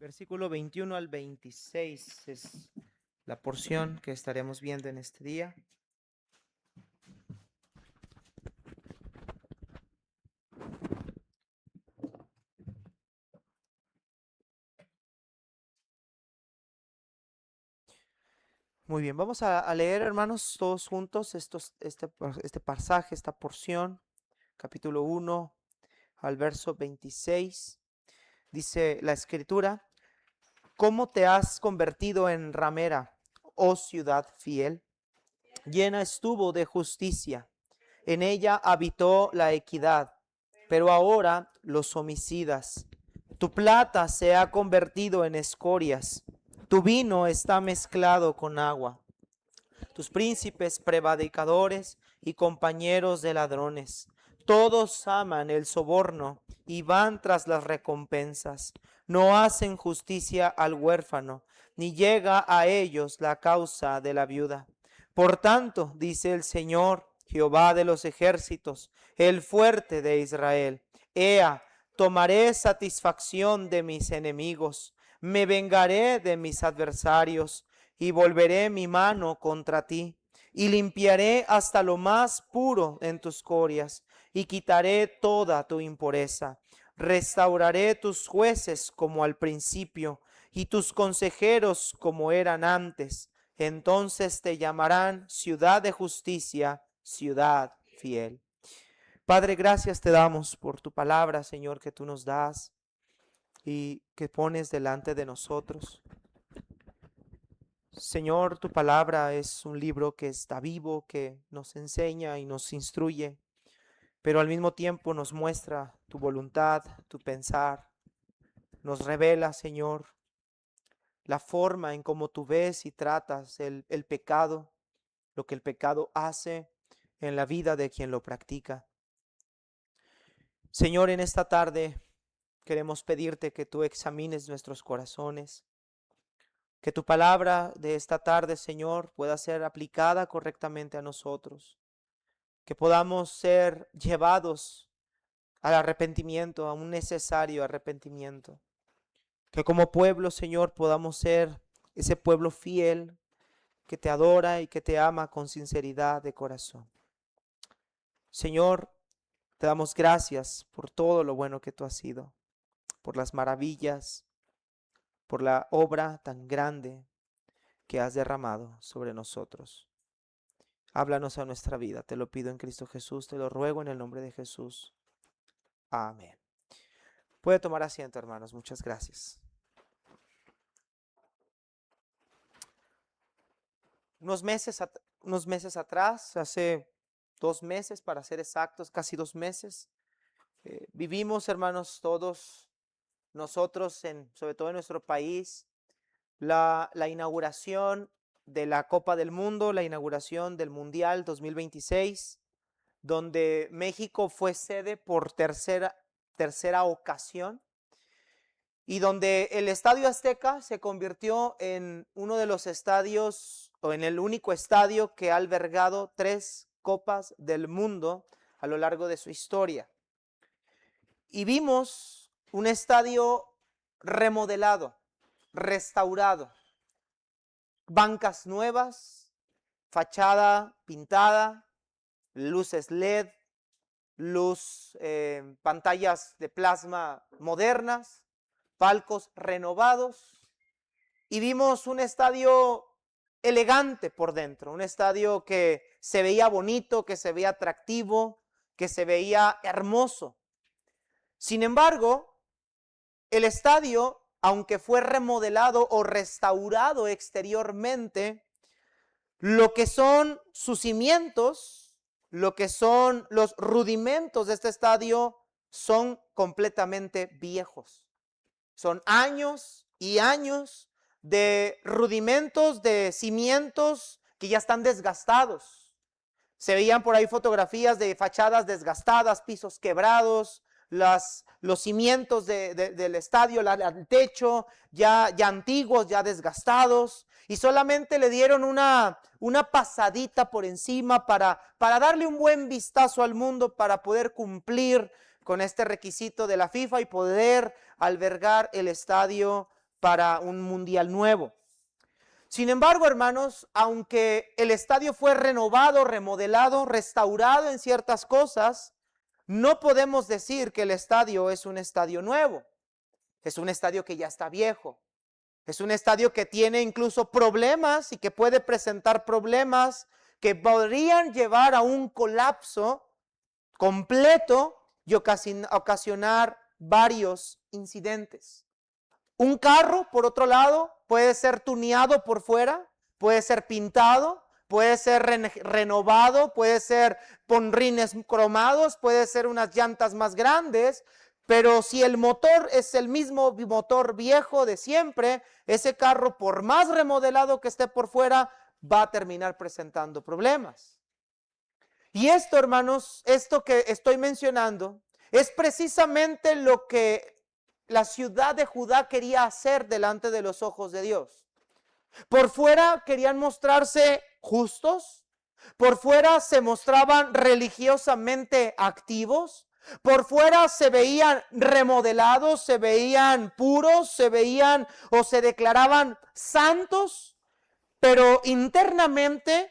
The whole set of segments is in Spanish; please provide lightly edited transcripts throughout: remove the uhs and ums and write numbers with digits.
Versículo 21 al 26 es la porción que estaremos viendo en este día. Muy bien, vamos a leer, hermanos, todos juntos este pasaje, esta porción, capítulo 1 al verso 26. Dice la Escritura: ¿Cómo te has convertido en ramera, oh ciudad fiel? Llena estuvo de justicia, en ella habitó la equidad, pero ahora los homicidas. Tu plata se ha convertido en escorias, tu vino está mezclado con agua. Tus príncipes prevaricadores y compañeros de ladrones, todos aman el soborno y van tras las recompensas. No hacen justicia al huérfano, ni llega a ellos la causa de la viuda. Por tanto, dice el Señor, Jehová de los ejércitos, el fuerte de Israel: Ea, tomaré satisfacción de mis enemigos, me vengaré de mis adversarios, y volveré mi mano contra ti, y limpiaré hasta lo más puro en tus corias, y quitaré toda tu impureza. Restauraré tus jueces como al principio, y tus consejeros como eran antes. Entonces te llamarán ciudad de justicia, ciudad fiel. Padre, gracias te damos por tu palabra, Señor, que tú nos das y que pones delante de nosotros. Señor, tu palabra es un libro que está vivo, que nos enseña y nos instruye, pero al mismo tiempo nos muestra tu voluntad, tu pensar. Nos revela, Señor, la forma en cómo tú ves y tratas el pecado, lo que el pecado hace en la vida de quien lo practica. Señor, en esta tarde queremos pedirte que tú examines nuestros corazones, que tu palabra de esta tarde, Señor, pueda ser aplicada correctamente a nosotros, que podamos ser llevados al arrepentimiento, a un necesario arrepentimiento, que como pueblo, Señor, podamos ser ese pueblo fiel que te adora y que te ama con sinceridad de corazón. Señor, te damos gracias por todo lo bueno que tú has sido, por las maravillas, por la obra tan grande que has derramado sobre nosotros. Háblanos a nuestra vida, te lo pido en Cristo Jesús, te lo ruego en el nombre de Jesús. Amén. Puede tomar asiento, hermanos, muchas gracias. Unos meses atrás, hace 2 meses para ser exactos, casi 2 meses, vivimos, hermanos, todos nosotros, sobre todo en nuestro país, la inauguración de la Copa del Mundo, la inauguración del Mundial 2026, donde México fue sede por tercera ocasión, y donde el Estadio Azteca se convirtió en uno de los estadios, o en el único estadio que ha albergado 3 Copas del Mundo a lo largo de su historia. Y vimos un estadio remodelado, restaurado, bancas nuevas, fachada pintada, luces LED, pantallas de plasma modernas, palcos renovados, y vimos un estadio elegante por dentro, un estadio que se veía bonito, que se veía atractivo, que se veía hermoso. Sin embargo, el estadio, aunque fue remodelado o restaurado exteriormente, lo que son sus cimientos, lo que son los rudimentos de este estadio, son completamente viejos. Son años y años de rudimentos, de cimientos que ya están desgastados. Se veían por ahí fotografías de fachadas desgastadas, pisos quebrados, los cimientos del estadio, el techo ya antiguos, ya desgastados, y solamente le dieron una pasadita por encima para darle un buen vistazo al mundo, para poder cumplir con este requisito de la FIFA y poder albergar el estadio para un mundial nuevo. Sin embargo, hermanos, aunque el estadio fue renovado, remodelado, restaurado en ciertas cosas, no podemos decir que el estadio es un estadio nuevo. Es un estadio que ya está viejo. Es un estadio que tiene incluso problemas y que puede presentar problemas que podrían llevar a un colapso completo y ocasionar varios incidentes. Un carro, por otro lado, puede ser tuneado por fuera, puede ser pintado, puede ser renovado, puede ser con rines cromados, puede ser unas llantas más grandes, pero si el motor es el mismo motor viejo de siempre, ese carro, por más remodelado que esté por fuera, va a terminar presentando problemas. Y esto, hermanos, esto que estoy mencionando, es precisamente lo que la ciudad de Judá quería hacer delante de los ojos de Dios. Por fuera querían mostrarse justos, por fuera se mostraban religiosamente activos, por fuera se veían remodelados, se veían puros, se veían o se declaraban santos, pero internamente,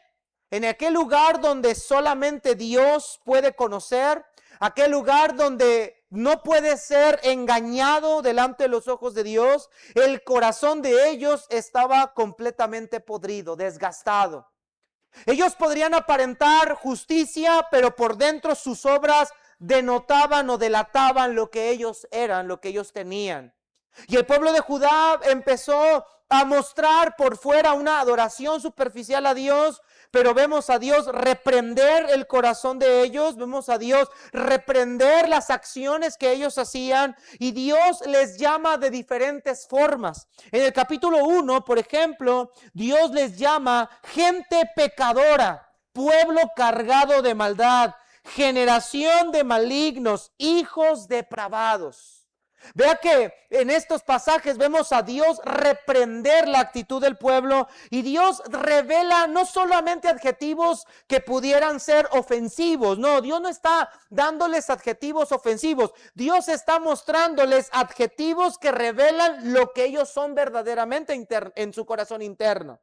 en aquel lugar donde solamente Dios puede conocer, aquel lugar donde no puede ser engañado delante de los ojos de Dios, el corazón de ellos estaba completamente podrido, desgastado. Ellos podrían aparentar justicia, pero por dentro sus obras denotaban o delataban lo que ellos eran, lo que ellos tenían. Y el pueblo de Judá empezó a mostrar por fuera una adoración superficial a Dios, pero vemos a Dios reprender el corazón de ellos, vemos a Dios reprender las acciones que ellos hacían, y Dios les llama de diferentes formas. En el capítulo 1, por ejemplo, Dios les llama gente pecadora, pueblo cargado de maldad, generación de malignos, hijos depravados. Vea que en estos pasajes vemos a Dios reprender la actitud del pueblo, y Dios revela no solamente adjetivos que pudieran ser ofensivos. No, Dios no está dándoles adjetivos ofensivos. Dios está mostrándoles adjetivos que revelan lo que ellos son verdaderamente en su corazón interno.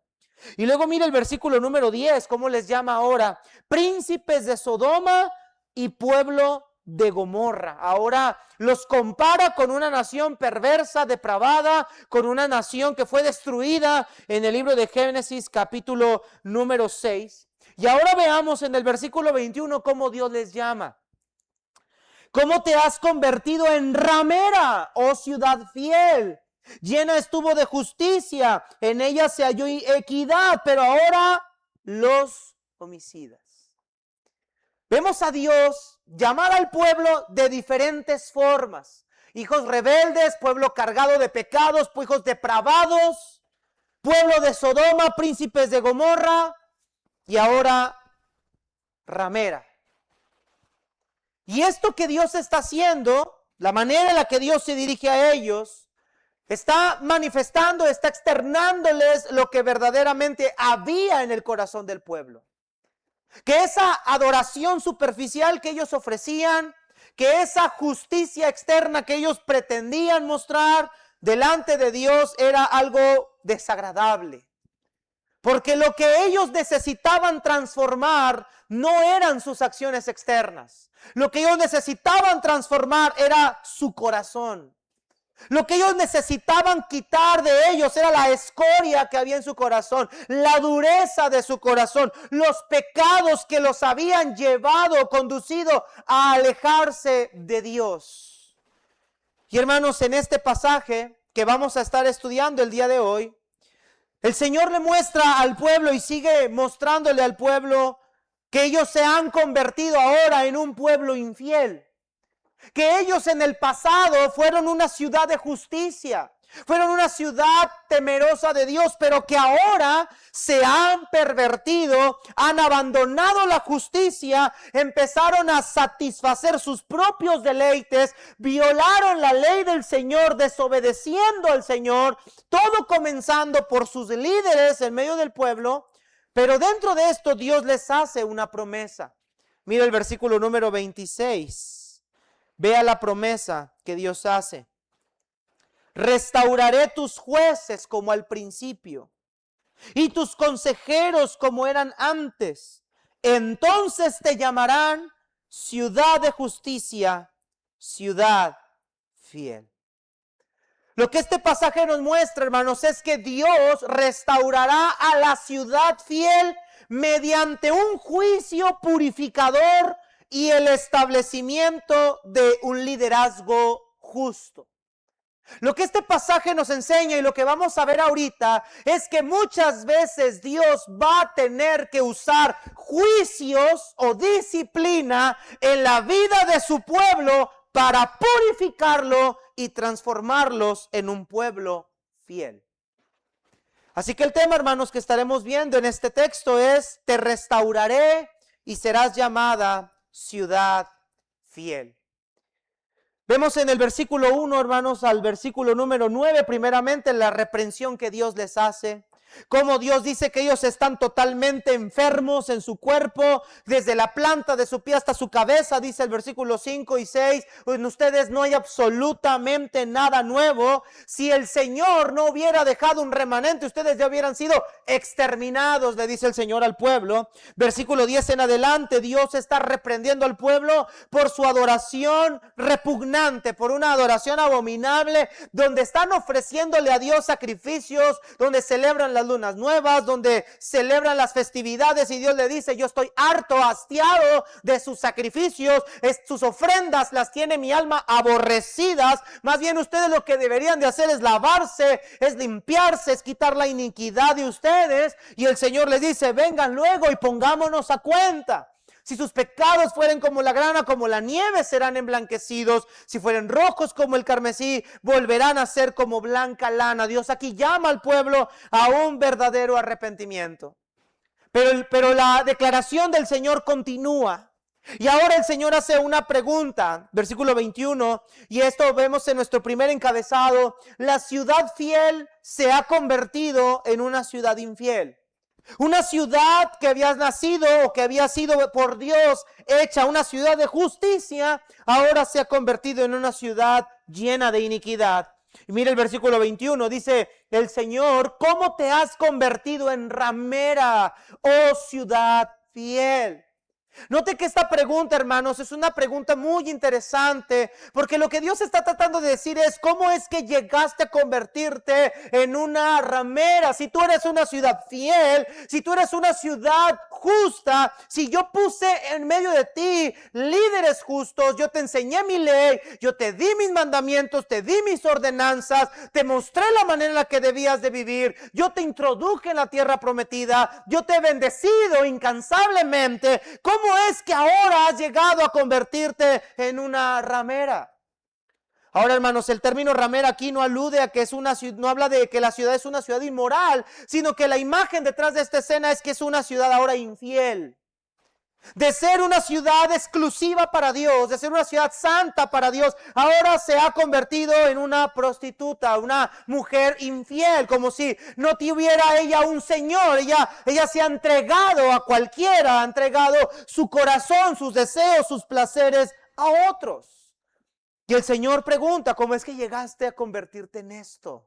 Y luego mira el versículo número 10, cómo les llama ahora: príncipes de Sodoma y pueblo de Gomorra. Ahora los compara con una nación perversa, depravada, con una nación que fue destruida en el libro de Génesis capítulo número 6. Y ahora veamos en el versículo 21 cómo Dios les llama. ¿Cómo te has convertido en ramera, oh ciudad fiel? Llena estuvo de justicia, en ella se halló equidad, pero ahora los homicidas. Vemos a Dios llamar al pueblo de diferentes formas. Hijos rebeldes, pueblo cargado de pecados, hijos depravados, pueblo de Sodoma, príncipes de Gomorra, y ahora ramera. Y esto que Dios está haciendo, la manera en la que Dios se dirige a ellos, está manifestando, está externándoles lo que verdaderamente había en el corazón del pueblo. Que esa adoración superficial que ellos ofrecían, que esa justicia externa que ellos pretendían mostrar delante de Dios era algo desagradable. Porque lo que ellos necesitaban transformar no eran sus acciones externas. Lo que ellos necesitaban transformar era su corazón. Lo que ellos necesitaban quitar de ellos era la escoria que había en su corazón, la dureza de su corazón, los pecados que los habían llevado, conducido a alejarse de Dios. Y hermanos, en este pasaje que vamos a estar estudiando el día de hoy, el Señor le muestra al pueblo y sigue mostrándole al pueblo que ellos se han convertido ahora en un pueblo infiel. Que ellos en el pasado fueron una ciudad de justicia, fueron una ciudad temerosa de Dios, pero que ahora se han pervertido, han abandonado la justicia, empezaron a satisfacer sus propios deleites, violaron la ley del Señor, desobedeciendo al Señor, todo comenzando por sus líderes en medio del pueblo. Pero dentro de esto Dios les hace una promesa. Mira el versículo número 26. Vea la promesa que Dios hace. Restauraré tus jueces como al principio y tus consejeros como eran antes. Entonces te llamarán ciudad de justicia, ciudad fiel. Lo que este pasaje nos muestra, hermanos, es que Dios restaurará a la ciudad fiel mediante un juicio purificador y el establecimiento de un liderazgo justo. Lo que este pasaje nos enseña y lo que vamos a ver ahorita es que muchas veces Dios va a tener que usar juicios o disciplina en la vida de su pueblo para purificarlo y transformarlos en un pueblo fiel. Así que el tema, hermanos, que estaremos viendo en este texto es: te restauraré y serás llamada ciudad fiel. Vemos en el versículo 1, hermanos, al versículo número 9, primeramente la reprensión que Dios les hace. Como Dios dice que ellos están totalmente enfermos en su cuerpo, desde la planta de su pie hasta su cabeza, dice el versículo 5 y 6. En ustedes no hay absolutamente nada nuevo. Si el Señor no hubiera dejado un remanente, ustedes ya hubieran sido exterminados, le dice el Señor al pueblo. Versículo 10 en adelante, Dios está reprendiendo al pueblo por su adoración repugnante, por una adoración abominable, donde están ofreciéndole a Dios sacrificios, donde celebran las lunas nuevas, donde celebran las festividades, y Dios le dice: yo estoy harto, hastiado de sus sacrificios, sus ofrendas las tiene mi alma aborrecidas. Más bien ustedes lo que deberían de hacer es lavarse, es limpiarse, es quitar la iniquidad de ustedes. Y el Señor les dice: vengan luego y pongámonos a cuenta. Si sus pecados fueren como la grana, como la nieve, serán emblanquecidos. Si fueren rojos como el carmesí, volverán a ser como blanca lana. Dios aquí llama al pueblo a un verdadero arrepentimiento. Pero la declaración del Señor continúa. Y ahora el Señor hace una pregunta, versículo 21, y esto vemos en nuestro primer encabezado: la ciudad fiel se ha convertido en una ciudad infiel. Una ciudad que había nacido o que había sido por Dios hecha una ciudad de justicia, ahora se ha convertido en una ciudad llena de iniquidad. Y mira el versículo 21, dice el Señor: ¿cómo te has convertido en ramera, oh ciudad fiel? Note que esta pregunta, hermanos, es una pregunta muy interesante, porque lo que Dios está tratando de decir es: ¿cómo es que llegaste a convertirte en una ramera? Si tú eres una ciudad fiel, si tú eres una ciudad justa, si yo puse en medio de ti líderes justos, yo te enseñé mi ley, yo te di mis mandamientos, te di mis ordenanzas, te mostré la manera en la que debías de vivir, yo te introduje en la tierra prometida, yo te he bendecido incansablemente, ¿cómo es que ahora has llegado a convertirte en una ramera? Ahora, hermanos, el término ramera aquí no alude a que es una ciudad, no habla de que la ciudad es una ciudad inmoral, sino que la imagen detrás de esta escena es que es una ciudad ahora infiel. De ser una ciudad exclusiva para Dios, de ser una ciudad santa para Dios, ahora se ha convertido en una prostituta, una mujer infiel, como si no tuviera ella un Señor. Ella se ha entregado a cualquiera, ha entregado su corazón, sus deseos, sus placeres a otros. Y el Señor pregunta: ¿cómo es que llegaste a convertirte en esto?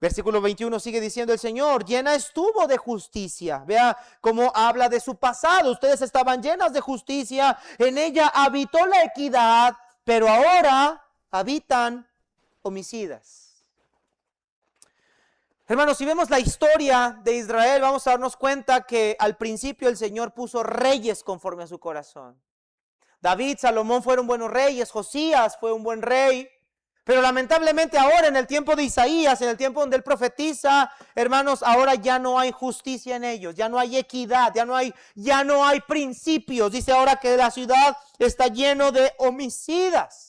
Versículo 21 sigue diciendo el Señor: llena estuvo de justicia. Vea cómo habla de su pasado. Ustedes estaban llenas de justicia, en ella habitó la equidad, pero ahora habitan homicidas. Hermanos, si vemos la historia de Israel, vamos a darnos cuenta que al principio el Señor puso reyes conforme a su corazón. David, Salomón fueron buenos reyes, Josías fue un buen rey. Pero lamentablemente ahora, en el tiempo de Isaías, en el tiempo donde él profetiza, hermanos, ahora ya no hay justicia en ellos, ya no hay equidad, ya no hay principios. Dice ahora que la ciudad está lleno de homicidas.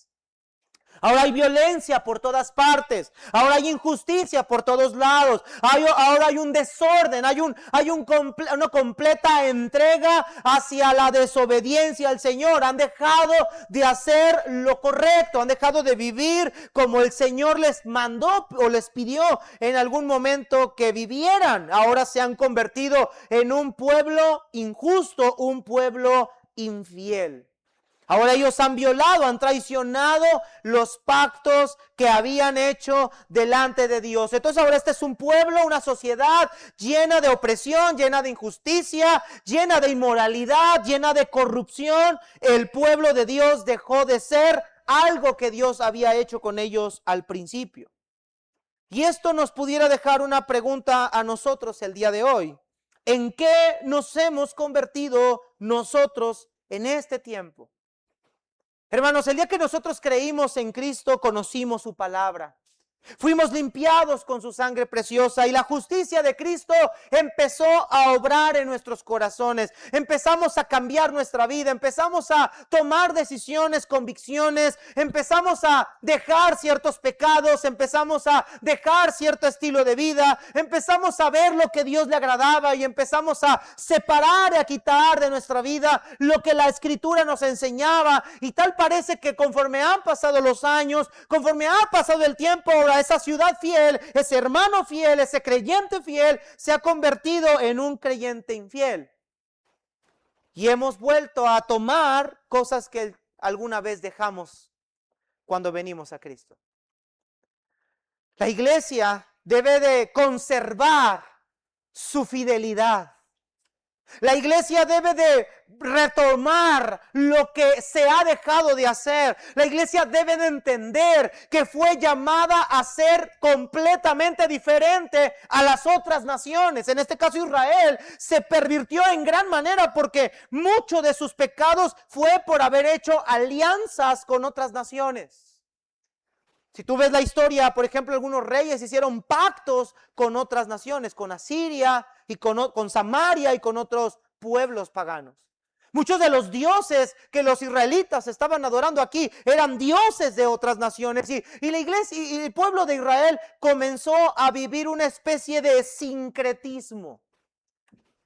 Ahora hay violencia por todas partes. Ahora hay injusticia por todos lados. Ahora hay un desorden. Hay una completa entrega hacia la desobediencia al Señor. Han dejado de hacer lo correcto. Han dejado de vivir como el Señor les mandó o les pidió en algún momento que vivieran. Ahora se han convertido en un pueblo injusto, un pueblo infiel. Ahora ellos han violado, han traicionado los pactos que habían hecho delante de Dios. Entonces ahora este es un pueblo, una sociedad llena de opresión, llena de injusticia, llena de inmoralidad, llena de corrupción. El pueblo de Dios dejó de ser algo que Dios había hecho con ellos al principio. Y esto nos pudiera dejar una pregunta a nosotros el día de hoy. ¿En qué nos hemos convertido nosotros en este tiempo? Hermanos, el día que nosotros creímos en Cristo, conocimos su palabra. Fuimos limpiados con su sangre preciosa y la justicia de Cristo empezó a obrar en nuestros corazones. Empezamos a cambiar nuestra vida, empezamos a tomar decisiones, convicciones, empezamos a dejar ciertos pecados, empezamos a dejar cierto estilo de vida, empezamos a ver lo que Dios le agradaba y empezamos a separar y a quitar de nuestra vida lo que la Escritura nos enseñaba. Y tal parece que conforme han pasado los años, conforme ha pasado el tiempo, esa ciudad fiel, ese hermano fiel, ese creyente fiel se ha convertido en un creyente infiel. Y hemos vuelto a tomar cosas que alguna vez dejamos cuando venimos a Cristo. La iglesia debe de conservar su fidelidad. La iglesia debe de retomar lo que se ha dejado de hacer. La iglesia debe de entender que fue llamada a ser completamente diferente a las otras naciones. En este caso Israel se pervirtió en gran manera porque muchos de sus pecados fue por haber hecho alianzas con otras naciones. Si tú ves la historia, por ejemplo, algunos reyes hicieron pactos con otras naciones, con Asiria y con Samaria y con otros pueblos paganos. Muchos de los dioses que los israelitas estaban adorando aquí eran dioses de otras naciones. Y la iglesia y el pueblo de Israel comenzó a vivir una especie de sincretismo.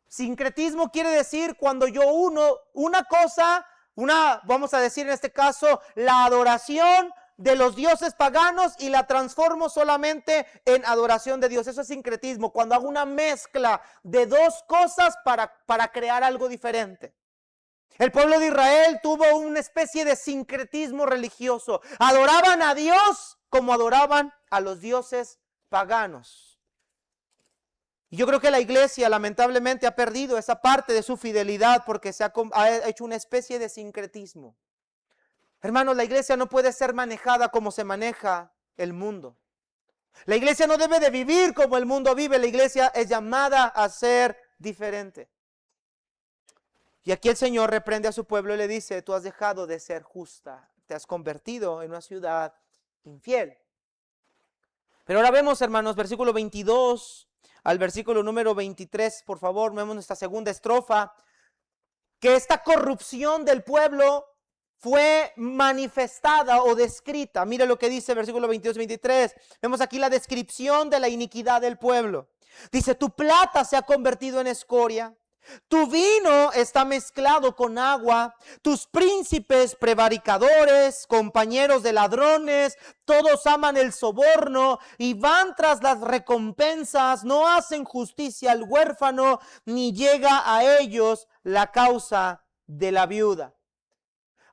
Sincretismo quiere decir cuando yo uno una cosa, vamos a decir en este caso, la adoración de los dioses paganos y la transformo solamente en adoración de Dios. Eso es sincretismo, cuando hago una mezcla de dos cosas para crear algo diferente. El pueblo de Israel tuvo una especie de sincretismo religioso. Adoraban a Dios como adoraban a los dioses paganos. Y yo creo que la iglesia lamentablemente ha perdido esa parte de su fidelidad porque se ha hecho una especie de sincretismo. Hermanos, la iglesia no puede ser manejada como se maneja el mundo. La iglesia no debe de vivir como el mundo vive. La iglesia es llamada a ser diferente. Y aquí el Señor reprende a su pueblo y le dice, tú has dejado de ser justa. Te has convertido en una ciudad infiel. Pero ahora vemos, hermanos, versículo 22 al versículo número 23. Por favor, vemos nuestra segunda estrofa. Que esta corrupción del pueblo fue manifestada o descrita. Mire lo que dice versículo 22-23. Vemos aquí la descripción de la iniquidad del pueblo. Dice, tu plata se ha convertido en escoria. Tu vino está mezclado con agua. Tus príncipes prevaricadores, compañeros de ladrones, todos aman el soborno y van tras las recompensas. No hacen justicia al huérfano, ni llega a ellos la causa de la viuda.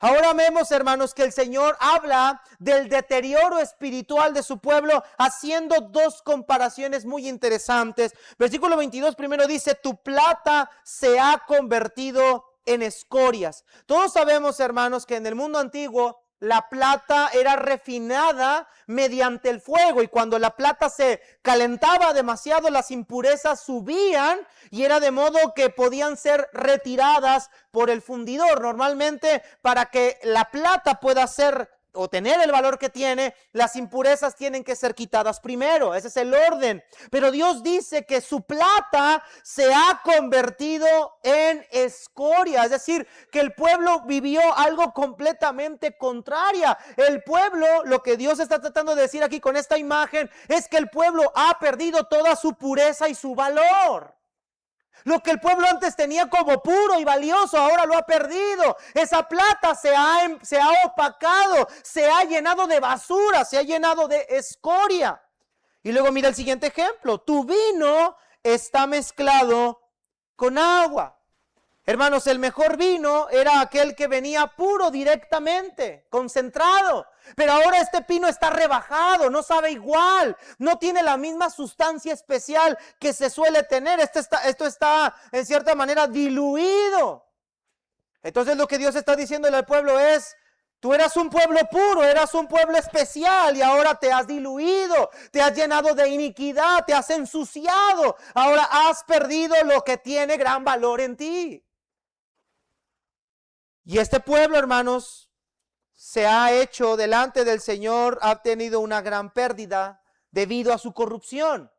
Ahora vemos, hermanos, que el Señor habla del deterioro espiritual de su pueblo haciendo dos comparaciones muy interesantes. Versículo 22 primero dice, tu plata se ha convertido en escorias. Todos sabemos, hermanos, que en el mundo antiguo la plata era refinada mediante el fuego y cuando la plata se calentaba demasiado las impurezas subían y era de modo que podían ser retiradas por el fundidor. Normalmente para que la plata pueda ser o tener el valor que tiene, las impurezas tienen que ser quitadas primero. Ese es el orden. Pero Dios dice que su plata se ha convertido en escoria. Es decir, que el pueblo vivió algo completamente contrario. El pueblo, lo que Dios está tratando de decir aquí con esta imagen, es que el pueblo ha perdido toda su pureza y su valor. Lo que el pueblo antes tenía como puro y valioso, ahora lo ha perdido. Esa plata se ha opacado, se ha llenado de basura, se ha llenado de escoria. Y luego mira el siguiente ejemplo. Tu vino está mezclado con agua. Hermanos, el mejor vino era aquel que venía puro directamente, concentrado. Pero ahora este vino está rebajado, no sabe igual, no tiene la misma sustancia especial que se suele tener. Esto está en cierta manera diluido. Entonces lo que Dios está diciéndole al pueblo es: tú eras un pueblo puro, eras un pueblo especial y ahora te has diluido, te has llenado de iniquidad, te has ensuciado. Ahora has perdido lo que tiene gran valor en ti. Y este pueblo, hermanos, se ha hecho delante del Señor, ha tenido una gran pérdida debido a su corrupción.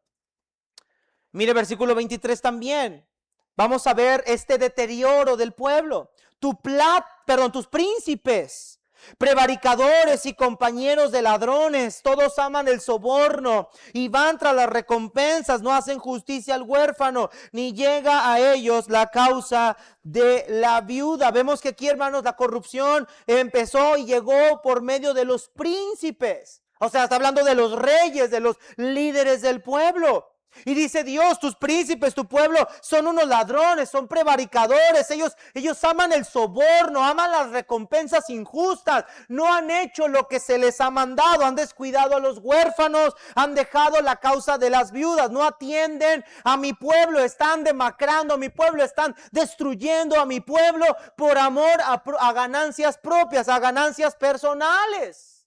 Mire versículo 23 también. Vamos a ver este deterioro del pueblo. Tus príncipes, prevaricadores y compañeros de ladrones, todos aman el soborno y van tras las recompensas, no hacen justicia al huérfano, ni llega a ellos la causa de la viuda. Vemos que aquí, hermanos, la corrupción empezó y llegó por medio de los príncipes. O sea, está hablando de los reyes, de los líderes del pueblo. Y dice Dios: tus príncipes, tu pueblo son unos ladrones, son prevaricadores, ellos aman el soborno, aman las recompensas injustas, no han hecho lo que se les ha mandado, han descuidado a los huérfanos, han dejado la causa de las viudas, no atienden a mi pueblo, están demacrando a mi pueblo, están destruyendo a mi pueblo por amor a ganancias propias, a ganancias personales.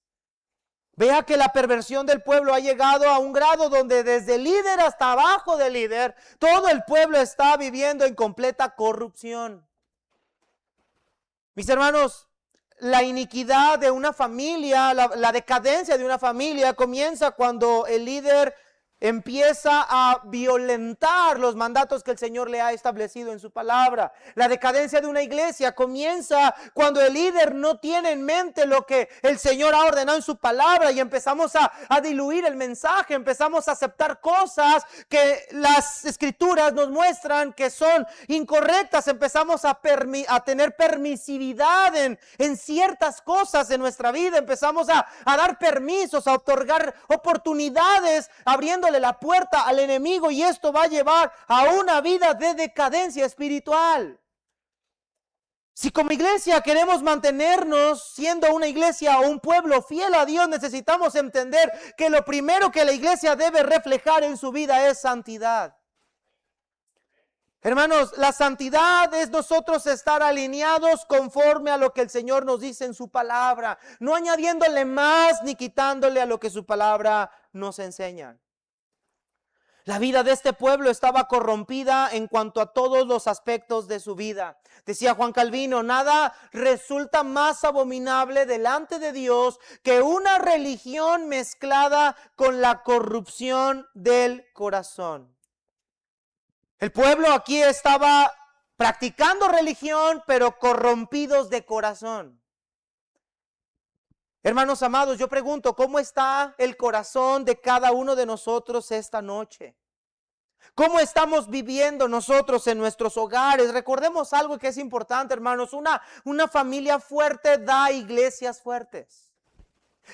Vea que la perversión del pueblo ha llegado a un grado donde desde líder hasta abajo del líder, todo el pueblo está viviendo en completa corrupción. Mis hermanos, la iniquidad de una familia, la decadencia de una familia comienza cuando el líder empieza a violentar los mandatos que el Señor le ha establecido en su palabra. La decadencia de una iglesia comienza cuando el líder no tiene en mente lo que el Señor ha ordenado en su palabra y empezamos a diluir el mensaje, empezamos a aceptar cosas que las escrituras nos muestran que son incorrectas, empezamos a tener permisividad en ciertas cosas en nuestra vida, empezamos a dar permisos, a otorgar oportunidades, abriéndole la puerta al enemigo, y esto va a llevar a una vida de decadencia espiritual. Si como iglesia queremos mantenernos siendo una iglesia o un pueblo fiel a Dios, necesitamos entender que lo primero que la iglesia debe reflejar en su vida es santidad. Hermanos, la santidad es nosotros estar alineados conforme a lo que el Señor nos dice en su palabra, no añadiéndole más ni quitándole a lo que su palabra nos enseña. La vida de este pueblo estaba corrompida en cuanto a todos los aspectos de su vida. Decía Juan Calvino: nada resulta más abominable delante de Dios que una religión mezclada con la corrupción del corazón. El pueblo aquí estaba practicando religión, pero corrompidos de corazón. Hermanos amados, yo pregunto: ¿cómo está el corazón de cada uno de nosotros esta noche? ¿Cómo estamos viviendo nosotros en nuestros hogares? Recordemos algo que es importante, hermanos. Una familia fuerte da iglesias fuertes.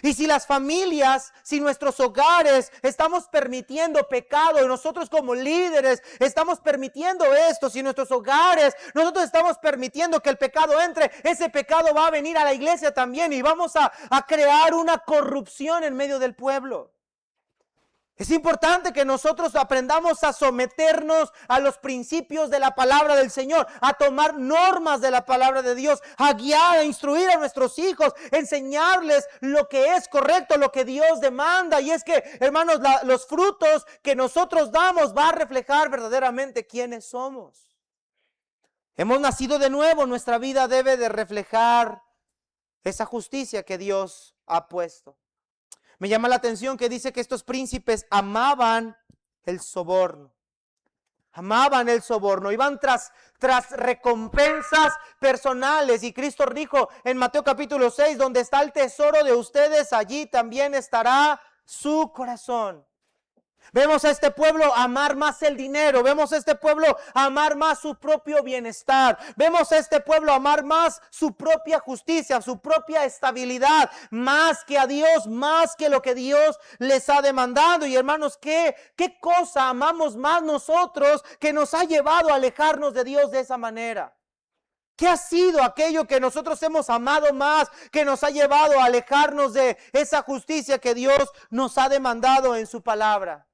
Y si las familias, si nuestros hogares estamos permitiendo pecado, y nosotros como líderes estamos permitiendo esto, si nuestros hogares nosotros estamos permitiendo que el pecado entre, ese pecado va a venir a la iglesia también y vamos a crear una corrupción en medio del pueblo. Es importante que nosotros aprendamos a someternos a los principios de la palabra del Señor, a tomar normas de la palabra de Dios, a guiar, a instruir a nuestros hijos, enseñarles lo que es correcto, lo que Dios demanda. Y es que, hermanos, los frutos que nosotros damos va a reflejar verdaderamente quiénes somos. Hemos nacido de nuevo, nuestra vida debe de reflejar esa justicia que Dios ha puesto. Me llama la atención que dice que estos príncipes amaban el soborno. Amaban el soborno, iban tras recompensas personales. Y Cristo dijo en Mateo capítulo 6, donde está el tesoro de ustedes, allí también estará su corazón. Vemos a este pueblo amar más el dinero, vemos a este pueblo amar más su propio bienestar, vemos a este pueblo amar más su propia justicia, su propia estabilidad, más que a Dios, más que lo que Dios les ha demandado. Y hermanos, ¿qué cosa amamos más nosotros que nos ha llevado a alejarnos de Dios de esa manera? ¿Qué ha sido aquello que nosotros hemos amado más, que nos ha llevado a alejarnos de esa justicia que Dios nos ha demandado en su palabra?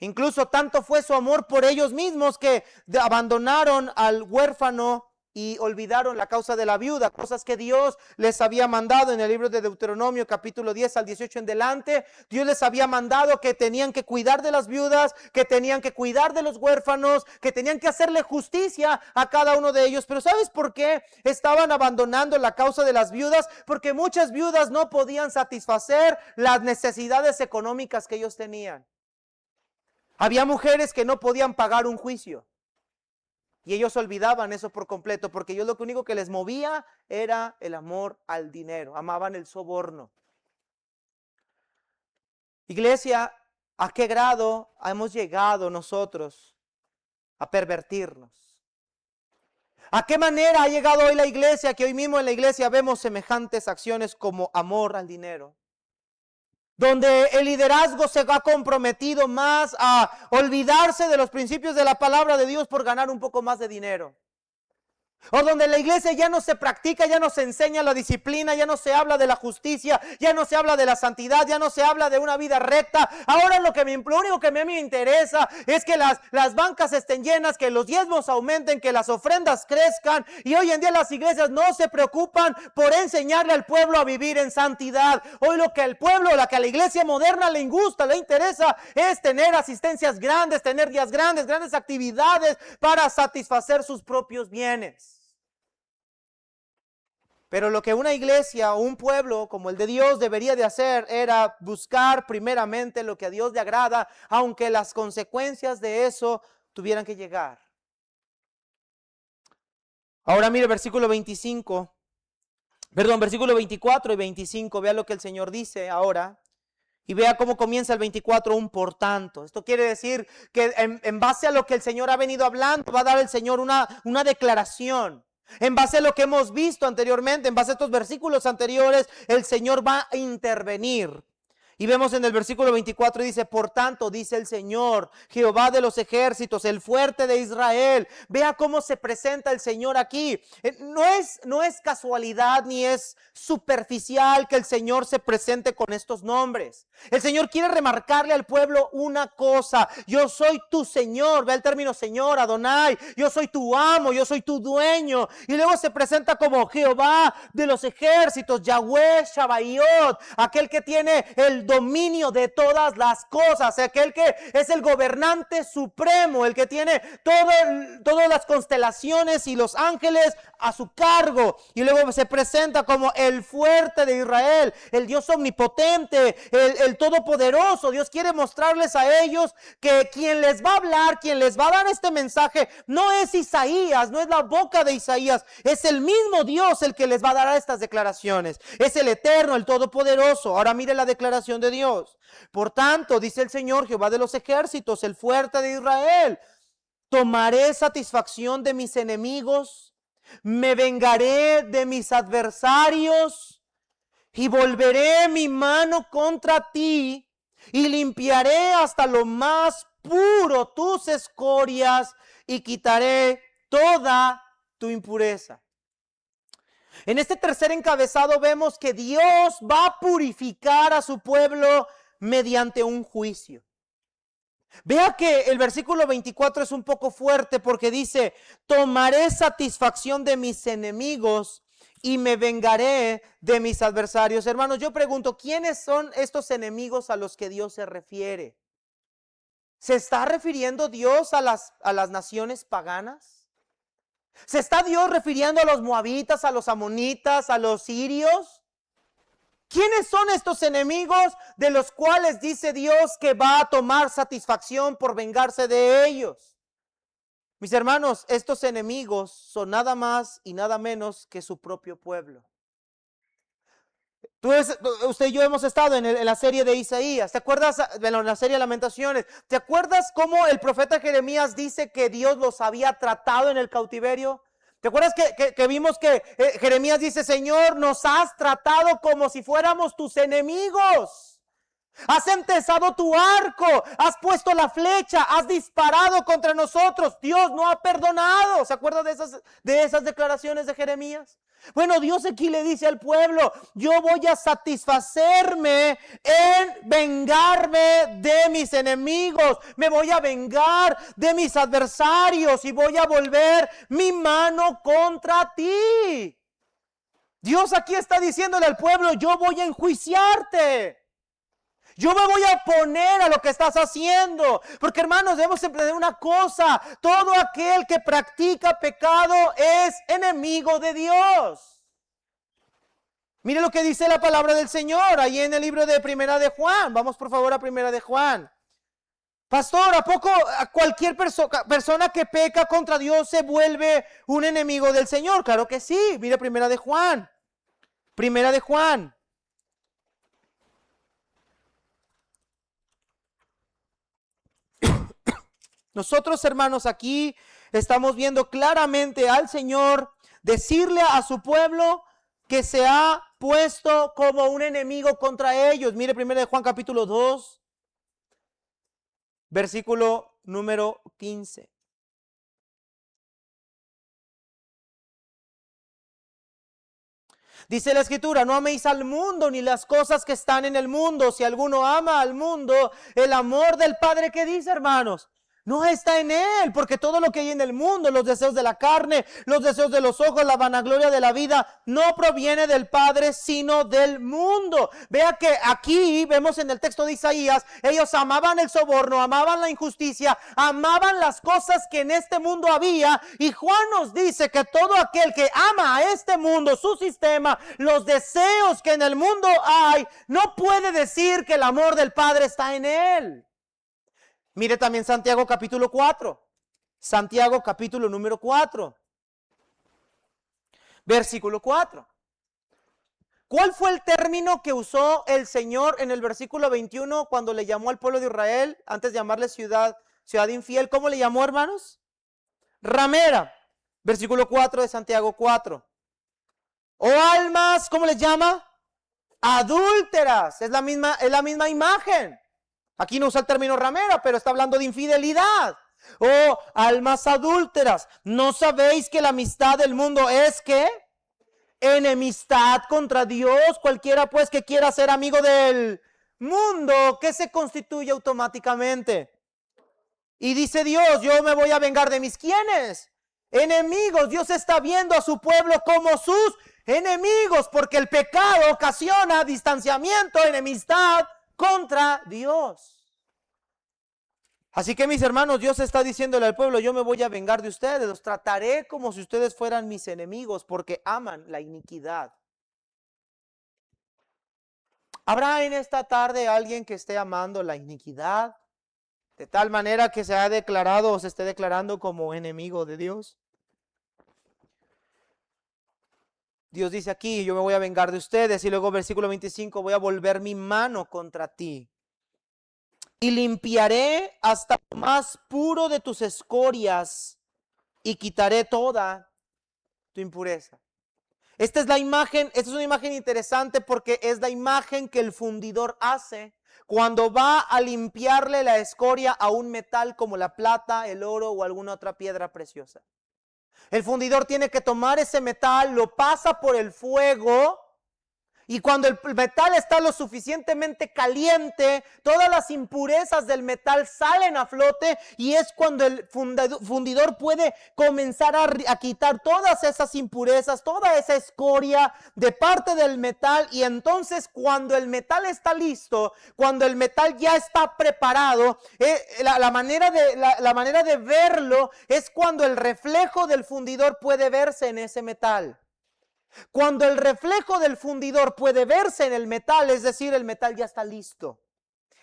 Incluso tanto fue su amor por ellos mismos que abandonaron al huérfano y olvidaron la causa de la viuda, cosas que Dios les había mandado en el libro de Deuteronomio capítulo 10 al 18 en adelante. Dios les había mandado que tenían que cuidar de las viudas, que tenían que cuidar de los huérfanos, que tenían que hacerle justicia a cada uno de ellos. Pero ¿sabes por qué estaban abandonando la causa de las viudas? Porque muchas viudas no podían satisfacer las necesidades económicas que ellos tenían. Había mujeres que no podían pagar un juicio. Y ellos olvidaban eso por completo, porque ellos lo único que les movía era el amor al dinero. Amaban el soborno. Iglesia, ¿a qué grado hemos llegado nosotros a pervertirnos? ¿A qué manera ha llegado hoy la iglesia, que hoy mismo en la iglesia vemos semejantes acciones como amor al dinero? Donde el liderazgo se ha comprometido más a olvidarse de los principios de la palabra de Dios por ganar un poco más de dinero. O donde la iglesia ya no se practica, ya no se enseña la disciplina, ya no se habla de la justicia, ya no se habla de la santidad, ya no se habla de una vida recta. Ahora lo único que a mí me interesa es que las bancas estén llenas, que los diezmos aumenten, que las ofrendas crezcan. Y hoy en día las iglesias no se preocupan por enseñarle al pueblo a vivir en santidad. Hoy lo que al pueblo, lo que a la iglesia moderna le gusta, le interesa es tener asistencias grandes, tener días grandes, grandes actividades para satisfacer sus propios bienes. Pero lo que una iglesia o un pueblo como el de Dios debería de hacer era buscar primeramente lo que a Dios le agrada, aunque las consecuencias de eso tuvieran que llegar. Ahora mire versículo 24 y 25, vea lo que el Señor dice ahora. Y vea cómo comienza el 24, un por tanto. Esto quiere decir que en base a lo que el Señor ha venido hablando, va a dar el Señor una declaración. En base a lo que hemos visto anteriormente, en base a estos versículos anteriores, el Señor va a intervenir. Y vemos en el versículo 24, dice, por tanto, dice el Señor, Jehová de los ejércitos, el fuerte de Israel. Vea cómo se presenta el Señor aquí. No es casualidad ni es superficial que el Señor se presente con estos nombres. El Señor quiere remarcarle al pueblo una cosa: yo soy tu Señor. Vea el término Señor, Adonai. Yo soy tu amo, yo soy tu dueño. Y luego se presenta como Jehová de los ejércitos, Yahweh Shabayot, aquel que tiene el dominio de todas las cosas, aquel que es el gobernante supremo, el que tiene todas las constelaciones y los ángeles a su cargo. Y luego se presenta como el fuerte de Israel, el Dios omnipotente, el todopoderoso. Dios quiere mostrarles a ellos que quien les va a hablar, quien les va a dar este mensaje, no es Isaías, no es la boca de Isaías, es el mismo Dios el que les va a dar estas declaraciones. Es el eterno, el todopoderoso. Ahora mire la declaración de Dios. Por tanto, dice el Señor, Jehová de los ejércitos, el fuerte de Israel, tomaré satisfacción de mis enemigos, me vengaré de mis adversarios y volveré mi mano contra ti y limpiaré hasta lo más puro tus escorias y quitaré toda tu impureza. En este tercer encabezado vemos que Dios va a purificar a su pueblo mediante un juicio. Vea que el versículo 24 es un poco fuerte porque dice, tomaré satisfacción de mis enemigos y me vengaré de mis adversarios. Hermanos, yo pregunto, ¿quiénes son estos enemigos a los que Dios se refiere? ¿Se está refiriendo Dios a las naciones paganas? ¿Se está Dios refiriendo a los moabitas, a los amonitas, a los sirios? ¿Quiénes son estos enemigos de los cuales dice Dios que va a tomar satisfacción por vengarse de ellos? Mis hermanos, estos enemigos son nada más y nada menos que su propio pueblo. Usted y yo hemos estado en la serie de Isaías. ¿Te acuerdas? Bueno, en la serie de Lamentaciones. ¿Te acuerdas cómo el profeta Jeremías dice que Dios los había tratado en el cautiverio? ¿Te acuerdas que vimos que Jeremías dice, Señor, nos has tratado como si fuéramos tus enemigos? Has entesado tu arco, has puesto la flecha, has disparado contra nosotros. Dios no ha perdonado. ¿Se acuerda de esas declaraciones de Jeremías? Bueno, Dios aquí le dice al pueblo, yo voy a satisfacerme en vengarme de mis enemigos. Me voy a vengar de mis adversarios y voy a volver mi mano contra ti. Dios aquí está diciéndole al pueblo, yo voy a enjuiciarte. Yo me voy a oponer a lo que estás haciendo. Porque, hermanos, debemos entender una cosa. Todo aquel que practica pecado es enemigo de Dios. Mire lo que dice la palabra del Señor ahí en el libro de Primera de Juan. Vamos por favor a Primera de Juan. Pastor, ¿a poco a cualquier persona que peca contra Dios se vuelve un enemigo del Señor? Claro que sí. Mire Primera de Juan. Primera de Juan. Nosotros, hermanos, aquí estamos viendo claramente al Señor decirle a su pueblo que se ha puesto como un enemigo contra ellos. Mire 1 Juan capítulo 2, versículo número 15. Dice la Escritura, no améis al mundo ni las cosas que están en el mundo. Si alguno ama al mundo, el amor del Padre, ¿qué dice, hermanos? No está en él, porque todo lo que hay en el mundo, los deseos de la carne, los deseos de los ojos, la vanagloria de la vida, no proviene del Padre, sino del mundo. Vea que aquí vemos en el texto de Isaías, ellos amaban el soborno, amaban la injusticia, amaban las cosas que en este mundo había. Y Juan nos dice que todo aquel que ama a este mundo, su sistema, los deseos que en el mundo hay, no puede decir que el amor del Padre está en él. Mire también Santiago capítulo 4. Santiago capítulo número 4. Versículo 4. ¿Cuál fue el término que usó el Señor en el versículo 21 cuando le llamó al pueblo de Israel, antes de llamarle ciudad infiel? ¿Cómo le llamó, hermanos? Ramera. Versículo 4 de Santiago 4. O almas, ¿cómo les llama? Adúlteras. Es la misma imagen. Aquí no usa el término ramera, pero está hablando de infidelidad. Oh, almas adúlteras, ¿no sabéis que la amistad del mundo es qué? Enemistad contra Dios. Cualquiera pues que quiera ser amigo del mundo, ¿qué se constituye automáticamente? Y dice Dios, yo me voy a vengar de mis ¿quiénes? Enemigos. Dios está viendo a su pueblo como sus enemigos, porque el pecado ocasiona distanciamiento, enemistad contra Dios. Así que, mis hermanos, Dios está diciéndole al pueblo, yo me voy a vengar de ustedes, los trataré como si ustedes fueran mis enemigos, porque aman la iniquidad. ¿Habrá en esta tarde alguien que esté amando la iniquidad de tal manera que se ha declarado o se esté declarando como enemigo de Dios? Dios dice aquí, yo me voy a vengar de ustedes. Y luego versículo 25, voy a volver mi mano contra ti. Y limpiaré hasta lo más puro de tus escorias y quitaré toda tu impureza. Esta es una imagen interesante porque es la imagen que el fundidor hace cuando va a limpiarle la escoria a un metal como la plata, el oro o alguna otra piedra preciosa. El fundidor tiene que tomar ese metal, lo pasa por el fuego y cuando el metal está lo suficientemente caliente, todas las impurezas del metal salen a flote y es cuando el fundidor puede comenzar a quitar todas esas impurezas, toda esa escoria de parte del metal. Y entonces cuando el metal está listo, cuando el metal ya está preparado, la manera de verlo es cuando el reflejo del fundidor puede verse en ese metal. Cuando el reflejo del fundidor puede verse en el metal, es decir, el metal ya está listo,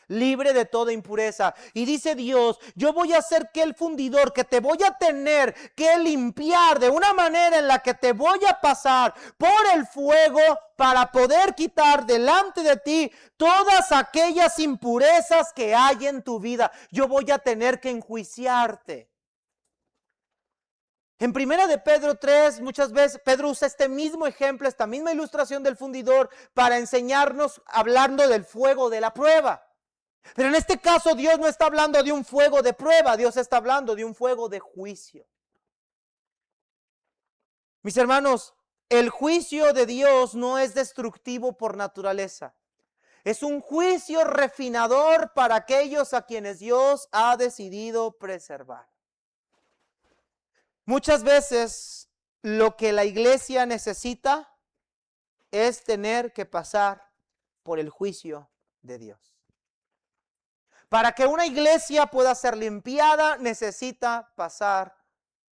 libre de toda impureza. Y dice Dios, yo voy a hacer que el fundidor, que te voy a tener que limpiar de una manera en la que te voy a pasar por el fuego para poder quitar delante de ti todas aquellas impurezas que hay en tu vida. Yo voy a tener que enjuiciarte. En primera de Pedro 3, muchas veces Pedro usa este mismo ejemplo, esta misma ilustración del fundidor para enseñarnos hablando del fuego de la prueba. Pero en este caso Dios no está hablando de un fuego de prueba, Dios está hablando de un fuego de juicio. Mis hermanos, el juicio de Dios no es destructivo por naturaleza. Es un juicio refinador para aquellos a quienes Dios ha decidido preservar. Muchas veces lo que la iglesia necesita es tener que pasar por el juicio de Dios. Para que una iglesia pueda ser limpiada, necesita pasar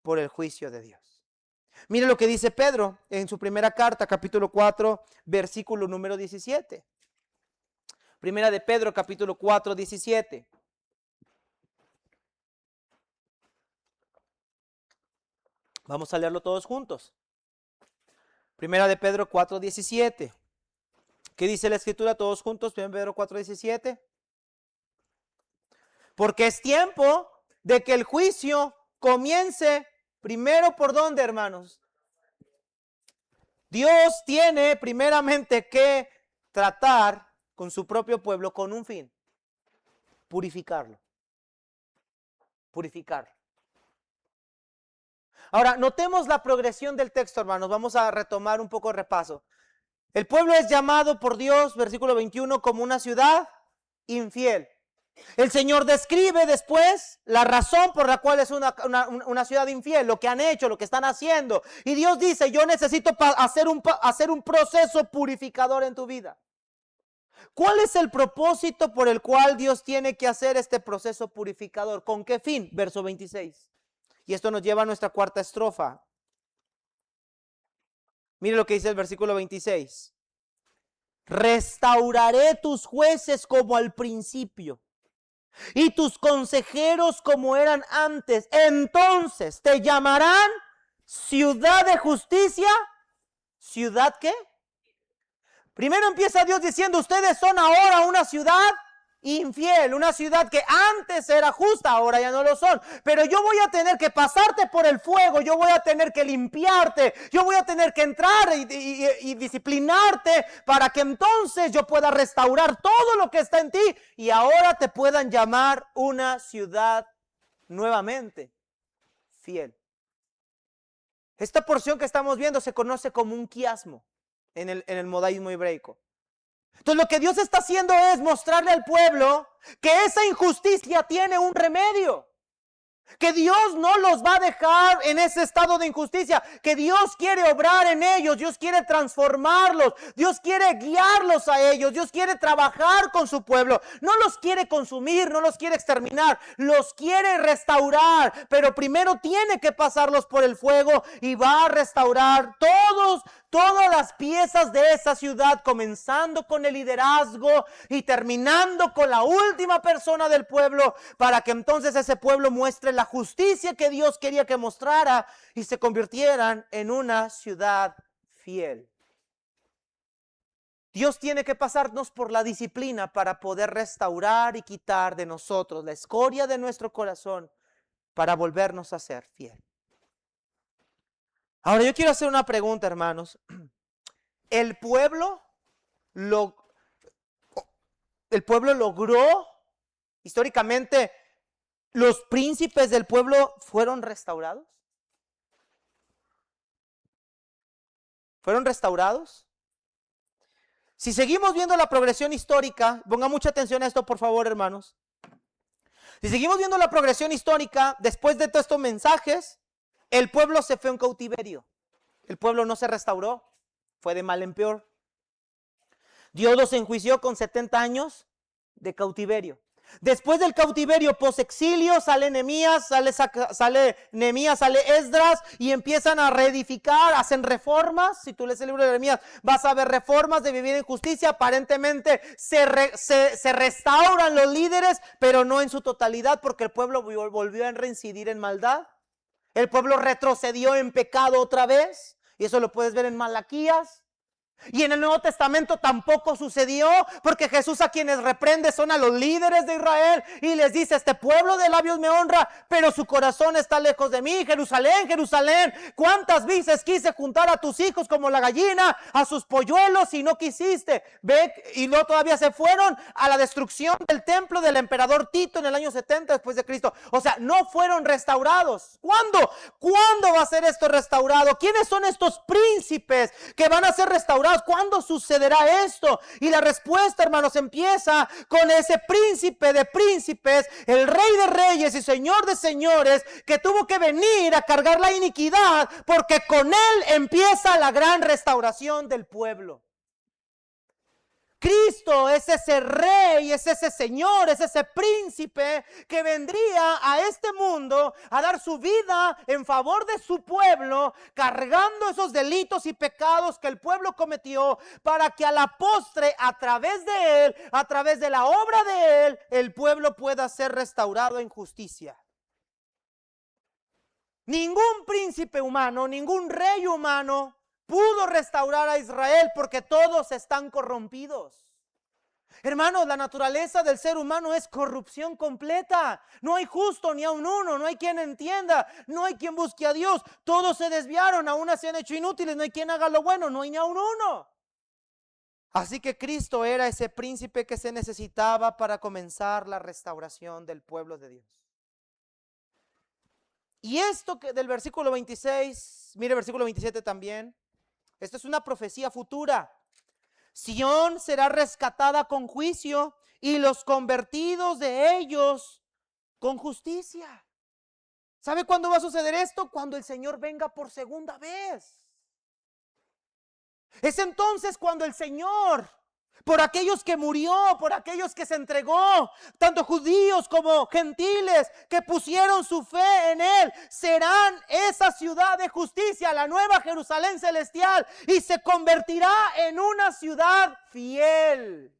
por el juicio de Dios. Mire lo que dice Pedro en su primera carta, capítulo 4, versículo número 17. Primera de Pedro, capítulo 4, 17. Vamos a leerlo todos juntos. Primera de Pedro 4, 17. ¿Qué dice la escritura todos juntos? Primera de Pedro 4, 17. Porque es tiempo de que el juicio comience primero por dónde, hermanos. Dios tiene primeramente que tratar con su propio pueblo con un fin. Purificarlo. Purificarlo. Ahora, notemos la progresión del texto, hermanos. Vamos a retomar un poco el repaso. El pueblo es llamado por Dios, versículo 21, como una ciudad infiel. El Señor describe después la razón por la cual es una ciudad infiel, lo que han hecho, lo que están haciendo. Y Dios dice, yo necesito hacer un proceso purificador en tu vida. ¿Cuál es el propósito por el cual Dios tiene que hacer este proceso purificador? ¿Con qué fin? Verso 26. Y esto nos lleva a nuestra cuarta estrofa. Mire lo que dice el versículo 26. Restauraré tus jueces como al principio y tus consejeros como eran antes. Entonces te llamarán ciudad de justicia. ¿Ciudad qué? Primero empieza Dios diciendo, ustedes son ahora una ciudad infiel, una ciudad que antes era justa, ahora ya no lo son. Pero yo voy a tener que pasarte por el fuego, yo voy a tener que limpiarte, yo voy a tener que entrar y disciplinarte para que entonces yo pueda restaurar todo lo que está en ti y ahora te puedan llamar una ciudad nuevamente fiel. Esta porción que estamos viendo se conoce como un quiasmo en el modaísmo hebraico. Entonces lo que Dios está haciendo es mostrarle al pueblo que esa injusticia tiene un remedio. Que Dios no los va a dejar en ese estado de injusticia. Que Dios quiere obrar en ellos. Dios quiere transformarlos. Dios quiere guiarlos a ellos. Dios quiere trabajar con su pueblo. No los quiere consumir, no los quiere exterminar. Los quiere restaurar. Pero primero tiene que pasarlos por el fuego y va a restaurar todas las piezas de esa ciudad, comenzando con el liderazgo y terminando con la última persona del pueblo, para que entonces ese pueblo muestre la justicia que Dios quería que mostrara y se convirtieran en una ciudad fiel. Dios tiene que pasarnos por la disciplina para poder restaurar y quitar de nosotros la escoria de nuestro corazón para volvernos a ser fiel. Ahora yo quiero hacer una pregunta, hermanos. ¿El pueblo logró, históricamente, los príncipes del pueblo fueron restaurados? ¿Fueron restaurados? Si seguimos viendo la progresión histórica, ponga mucha atención a esto, por favor, hermanos. Si seguimos viendo la progresión histórica, después de todos estos mensajes, el pueblo se fue en cautiverio. El pueblo no se restauró, fue de mal en peor. Dios los enjuició con 70 años de cautiverio. Después del cautiverio, posexilio, sale Nehemías, sale Esdras y empiezan a reedificar, hacen reformas. Si tú lees el libro de Nehemías, vas a ver reformas de vivir en justicia. Aparentemente se restauran los líderes, pero no en su totalidad, porque el pueblo volvió a reincidir en maldad. El pueblo retrocedió en pecado otra vez, y eso lo puedes ver en Malaquías. Y en el Nuevo Testamento tampoco sucedió, porque Jesús a quienes reprende son a los líderes de Israel y les dice: este pueblo de labios me honra, pero su corazón está lejos de mí. Jerusalén, Jerusalén, cuántas veces quise juntar a tus hijos como la gallina a sus polluelos y no quisiste. Ve, y no, todavía se fueron a la destrucción del templo del emperador Tito en el año 70 después de Cristo. O sea, no fueron restaurados. ¿Cuándo? ¿Cuándo va a ser esto restaurado? ¿Quiénes son estos príncipes que van a ser restaurados? ¿Cuándo sucederá esto? Y la respuesta, hermanos, empieza con ese príncipe de príncipes, el rey de reyes y señor de señores, que tuvo que venir a cargar la iniquidad, porque con él empieza la gran restauración del pueblo. Cristo es ese rey, es ese señor, es ese príncipe que vendría a este mundo a dar su vida en favor de su pueblo, cargando esos delitos y pecados que el pueblo cometió, para que a la postre, a través de él, a través de la obra de él, el pueblo pueda ser restaurado en justicia. Ningún príncipe humano, ningún rey humano pudo restaurar a Israel, porque todos están corrompidos. Hermanos, la naturaleza del ser humano es corrupción completa. No hay justo ni aun uno, no hay quien entienda, no hay quien busque a Dios. Todos se desviaron, aún se han hecho inútiles, no hay quien haga lo bueno, no hay ni aun uno. Así que Cristo era ese príncipe que se necesitaba para comenzar la restauración del pueblo de Dios. Y esto que del versículo 26, mire el versículo 27 también. Esto es una profecía futura. Sión será rescatada con juicio y los convertidos de ellos con justicia. ¿Sabe cuándo va a suceder esto? Cuando el Señor venga por segunda vez. Es entonces cuando el Señor, por aquellos que murió, por aquellos que se entregó, tanto judíos como gentiles, que pusieron su fe en Él, serán esa ciudad de justicia, la nueva Jerusalén celestial, y se convertirá en una ciudad fiel.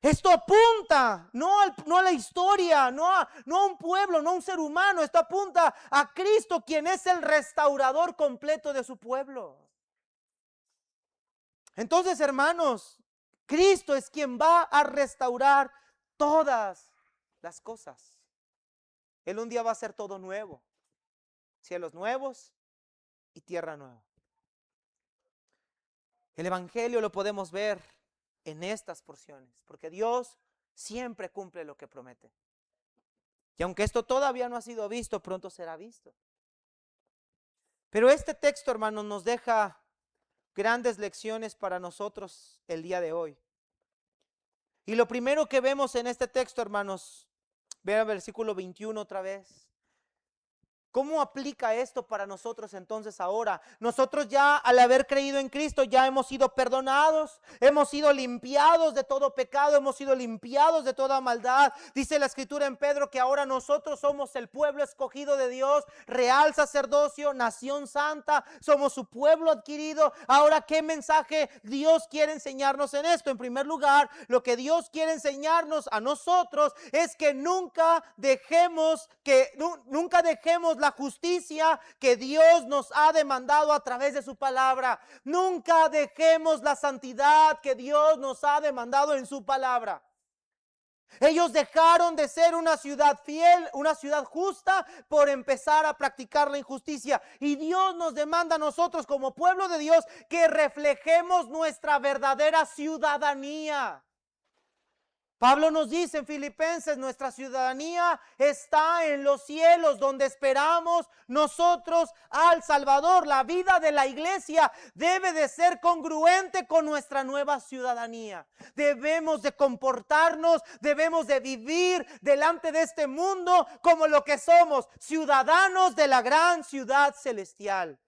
Esto apunta no a la historia, no a un pueblo, no a un ser humano. Esto apunta a Cristo, quien es el restaurador completo de su pueblo. Entonces, hermanos, Cristo es quien va a restaurar todas las cosas. Él un día va a hacer todo nuevo, cielos nuevos y tierra nueva. El evangelio lo podemos ver en estas porciones, porque Dios siempre cumple lo que promete. Y aunque esto todavía no ha sido visto, pronto será visto. Pero este texto, hermanos, nos deja grandes lecciones para nosotros el día de hoy. Y lo primero que vemos en este texto, hermanos, vean el versículo 21 otra vez. ¿Cómo aplica esto para nosotros entonces ahora? Nosotros ya, al haber creído en Cristo, ya hemos sido perdonados, hemos sido limpiados de todo pecado, hemos sido limpiados de toda maldad. Dice la Escritura en Pedro que ahora nosotros somos el pueblo escogido de Dios, real sacerdocio, nación santa, somos su pueblo adquirido. Ahora, ¿qué mensaje Dios quiere enseñarnos en esto? En primer lugar, lo que Dios quiere enseñarnos a nosotros es que nunca dejemos la justicia que Dios nos ha demandado a través de su palabra. Nunca dejemos la santidad que Dios nos ha demandado en su palabra. Ellos dejaron de ser una ciudad fiel, una ciudad justa, por empezar a practicar la injusticia. Y Dios nos demanda a nosotros como pueblo de Dios que reflejemos nuestra verdadera ciudadanía. Pablo nos dice en Filipenses: nuestra ciudadanía está en los cielos, donde esperamos nosotros al Salvador. La vida de la iglesia debe de ser congruente con nuestra nueva ciudadanía. Debemos de comportarnos, debemos de vivir delante de este mundo como lo que somos, ciudadanos de la gran ciudad celestial.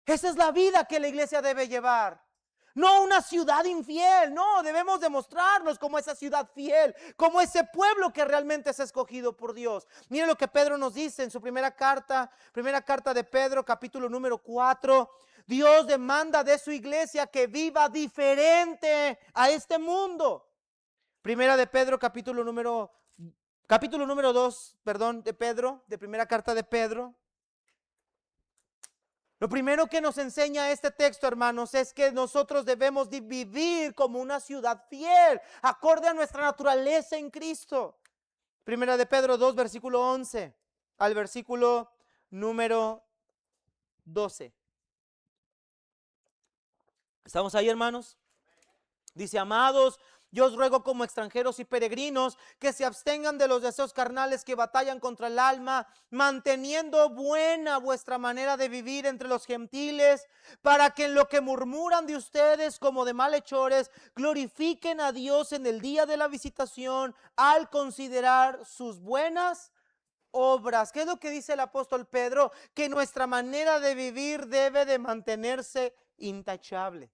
Esa es la vida que la iglesia debe llevar. No una ciudad infiel, no, debemos demostrarnos como esa ciudad fiel, como ese pueblo que realmente es escogido por Dios. Miren lo que Pedro nos dice en su primera carta de Pedro, capítulo número 4. Dios demanda de su iglesia que viva diferente a este mundo. Primera de Pedro, capítulo número 2, de Pedro, de primera carta de Pedro. Lo primero que nos enseña este texto, hermanos, es que nosotros debemos de vivir como una ciudad fiel, acorde a nuestra naturaleza en Cristo. Primera de Pedro 2, versículo 11 al versículo número 12. ¿Estamos ahí, hermanos? Dice: amados, yo os ruego como extranjeros y peregrinos que se abstengan de los deseos carnales que batallan contra el alma, manteniendo buena vuestra manera de vivir entre los gentiles, para que en lo que murmuran de ustedes como de malhechores, glorifiquen a Dios en el día de la visitación al considerar sus buenas obras. ¿Qué es lo que dice el apóstol Pedro? Que nuestra manera de vivir debe de mantenerse intachable.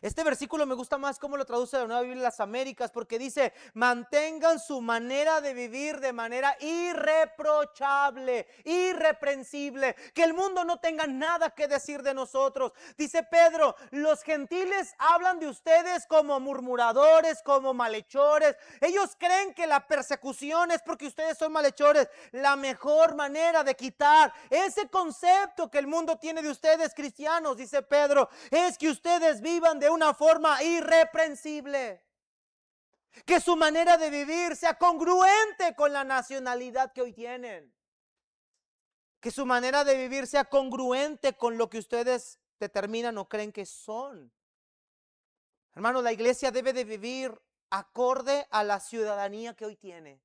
Este versículo me gusta más cómo lo traduce la Nueva Biblia de las Américas, porque dice: mantengan su manera de vivir de manera irreprochable, irreprensible, que el mundo no tenga nada que decir de nosotros. Dice Pedro: los gentiles hablan de ustedes como murmuradores, como malhechores. Ellos creen que la persecución es porque ustedes son malhechores. La mejor manera de quitar ese concepto que el mundo tiene de ustedes, cristianos, dice Pedro, es que ustedes vivan de una forma irreprensible, que su manera de vivir sea congruente con la nacionalidad que hoy tienen, que su manera de vivir sea congruente con lo que ustedes determinan o creen que son. Hermanos, la iglesia debe de vivir acorde a la ciudadanía que hoy tiene.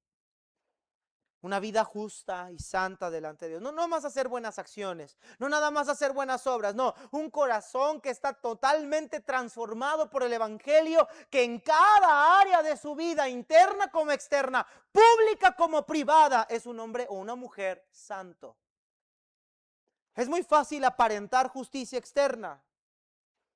Una vida justa y santa delante de Dios. No nada más hacer buenas acciones, no nada más hacer buenas obras, no, un corazón que está totalmente transformado por el evangelio, que en cada área de su vida, interna como externa, pública como privada, es un hombre o una mujer santo. Es muy fácil aparentar justicia externa.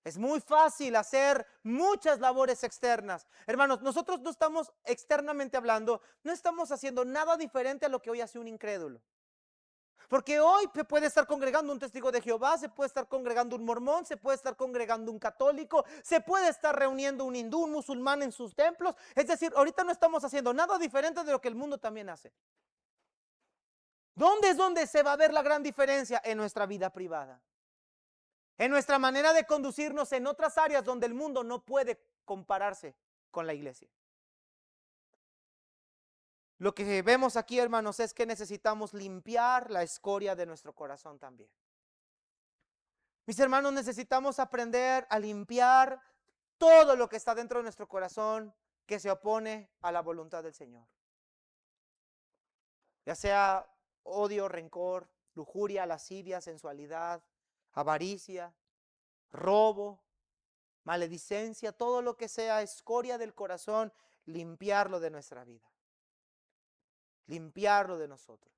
Es muy fácil hacer muchas labores externas. Hermanos, nosotros no estamos externamente hablando, no estamos haciendo nada diferente a lo que hoy hace un incrédulo. Porque hoy se puede estar congregando un testigo de Jehová, se puede estar congregando un mormón, se puede estar congregando un católico, se puede estar reuniendo un hindú, un musulmán en sus templos. Es decir, ahorita no estamos haciendo nada diferente de lo que el mundo también hace. ¿Dónde es donde se va a ver la gran diferencia? En nuestra vida privada. En nuestra manera de conducirnos en otras áreas donde el mundo no puede compararse con la iglesia. Lo que vemos aquí, hermanos, es que necesitamos limpiar la escoria de nuestro corazón también. Mis hermanos, necesitamos aprender a limpiar todo lo que está dentro de nuestro corazón que se opone a la voluntad del Señor. Ya sea odio, rencor, lujuria, lascivia, sensualidad, avaricia, robo, maledicencia, todo lo que sea escoria del corazón, limpiarlo de nuestra vida. Limpiarlo de nosotros.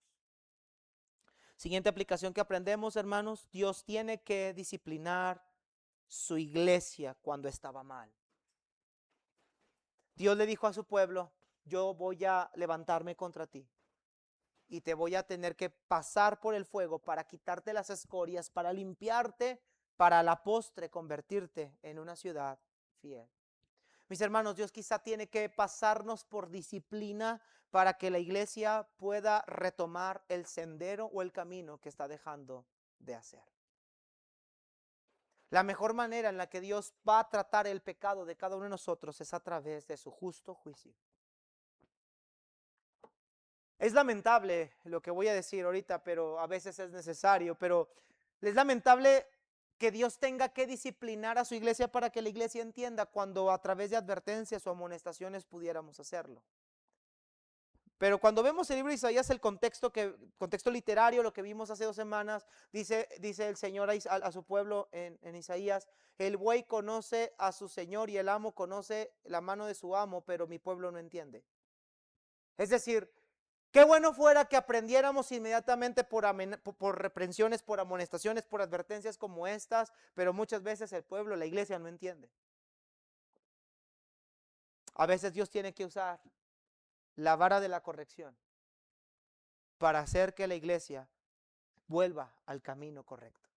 Siguiente aplicación que aprendemos, hermanos: Dios tiene que disciplinar su iglesia cuando estaba mal. Dios le dijo a su pueblo: yo voy a levantarme contra ti y te voy a tener que pasar por el fuego para quitarte las escorias, para limpiarte, para a la postre convertirte en una ciudad fiel. Mis hermanos, Dios quizá tiene que pasarnos por disciplina para que la iglesia pueda retomar el sendero o el camino que está dejando de hacer. La mejor manera en la que Dios va a tratar el pecado de cada uno de nosotros es a través de su justo juicio. Es lamentable lo que voy a decir ahorita, pero a veces es necesario, pero es lamentable que Dios tenga que disciplinar a su iglesia para que la iglesia entienda, cuando a través de advertencias o amonestaciones pudiéramos hacerlo. Pero cuando vemos el libro de Isaías, el contexto literario, lo que vimos hace 2 semanas, dice el Señor a su pueblo en Isaías: el buey conoce a su Señor y el amo conoce la mano de su amo, pero mi pueblo no entiende. Es decir, qué bueno fuera que aprendiéramos inmediatamente por reprensiones, por amonestaciones, por advertencias como estas, pero muchas veces el pueblo, la iglesia, no entiende. A veces Dios tiene que usar la vara de la corrección para hacer que la iglesia vuelva al camino correcto.